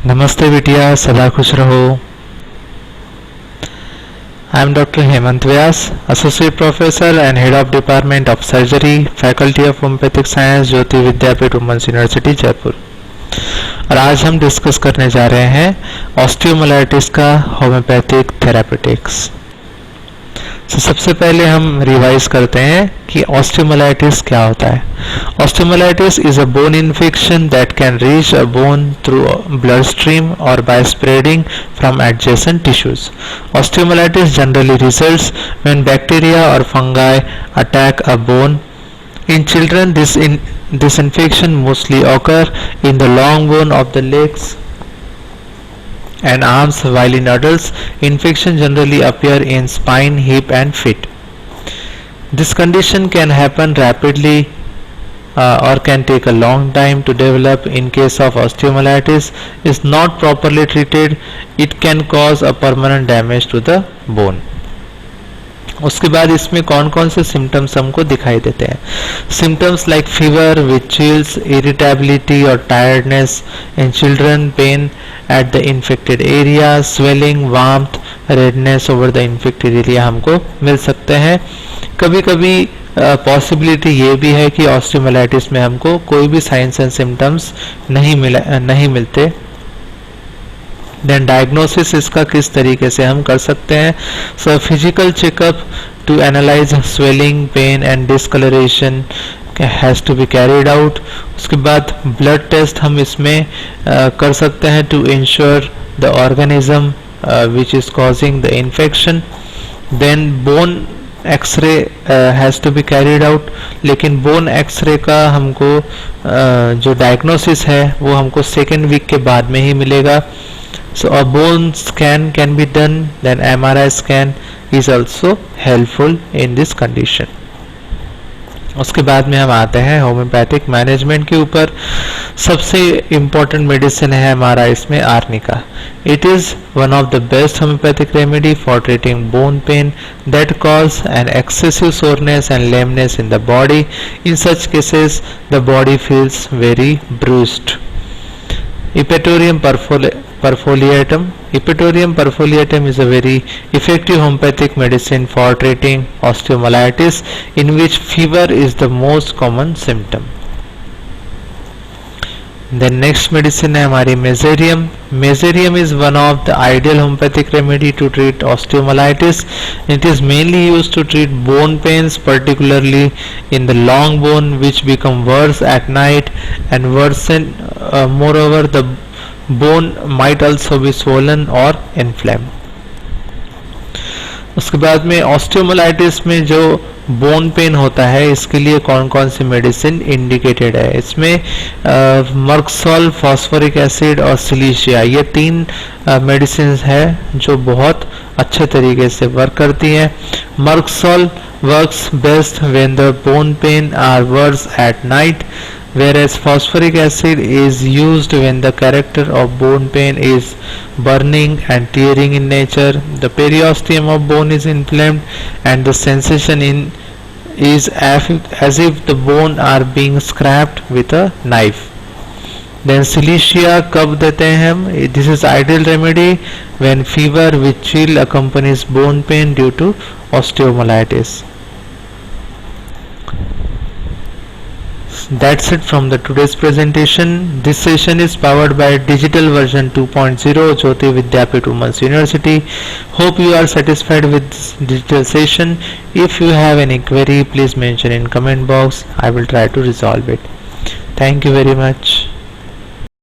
नमस्ते बिटिया, सदा खुश रहो। I am Dr. Hemant Vyas, Associate Professor and Head of Department of Surgery, Faculty of Homeopathic Science, Jyoti Vidyapeeth women's university Jaipur. और आज हम डिस्कस करने जा रहे हैं ऑस्टियोमाइलाइटिस का होम्योपैथिक थेरापेटिक्स। तो सबसे पहले हम रिवाइज करते हैं कि ऑस्टियोमाइलाइटिस क्या होता है। Osteomyelitis is a bone infection that can reach a bone through blood stream और by spreading from adjacent tissues. Osteomyelitis generally results when bacteria और fungi attack a bone. In children, this infection mostly occur in the long bone of the legs and arms, while in adults, infection generally appear in spine, hip, and feet. This condition can happen rapidly or can take a long time to develop. In case of osteomyelitis is not properly treated, it can cause a permanent damage to the bone. उसके बाद इसमें कौन कौन से symptoms हमको दिखाई देते हैं। Symptoms like fever with chills, irritability और tiredness in children, pain at the infected area, swelling, warmth, redness over the infected area हमको मिल सकते हैं। कभी कभी पॉसिबिलिटी ये भी है कि ऑस्टियोमाइलाइटिस में हमको कोई भी साइंस एंड सिम्टम्स नहीं मिलते। देन डायग्नोसिस इसका किस तरीके से हम कर सकते हैं। So physical checkup to analyse swelling, pain and discolouration has to be carried out. उसके बाद ब्लड टेस्ट हम इसमें कर सकते हैं to ensure the organism which is causing the infection. Then bone x-ray has to be carried out, लेकिन bone x-ray का हमको जो डायग्नोसिस है वो हमको सेकेंड वीक के बाद में ही मिलेगा। So a bone scan can be done, then MRI scan is also helpful in this condition. उसके बाद में हम आते हैं होम्योपैथिक मैनेजमेंट के ऊपर। सबसे इम्पोर्टेंट मेडिसिन है हमारा इसमें arnica. It is one of the best homeopathic remedy for treating bone pain that cause an excessive soreness and lameness in the body. In such cases the body feels very bruised. Epitorium perfoliatum. Epitorium perfoliatum is a very effective homeopathic medicine for treating osteomyelitis, in which fever is the most common symptom. The next medicine है हमारी mezereum. Mezereum is one of the ideal homeopathic remedy to treat osteomyelitis. It is mainly used to treat bone pains, particularly in the long bone, which become worse at night and worsen. Moreover, the bone might also be swollen or inflamed. उसके बाद में osteomyelitis में जो bone pen होता है इसके लिए कौन कौन सी मेडिसिन इंडिकेटेड है। इसमें मर्कसोल, फॉस्फोरिक एसिड और सिलीशिया, ये तीन मेडिसिन है जो बहुत अच्छे तरीके से वर्क करती हैं। Merc sol works best when the bone pain are worse at night, whereas phosphoric acid is used when the character of bone pain is burning and tearing in nature, the periosteum of bone is inflamed and the sensation is as if the bone are being scraped with a knife. Then silicea कब देते हैं हम? This is ideal remedy when fever with chill accompanies bone pain due to osteomyelitis. That's it from the today's presentation. This session is powered by digital version 2.0 Jyoti Vidyapith Women's University. Hope you are satisfied with this digital session. If you have any query, please mention in comment box. I will try to resolve it. Thank you very much.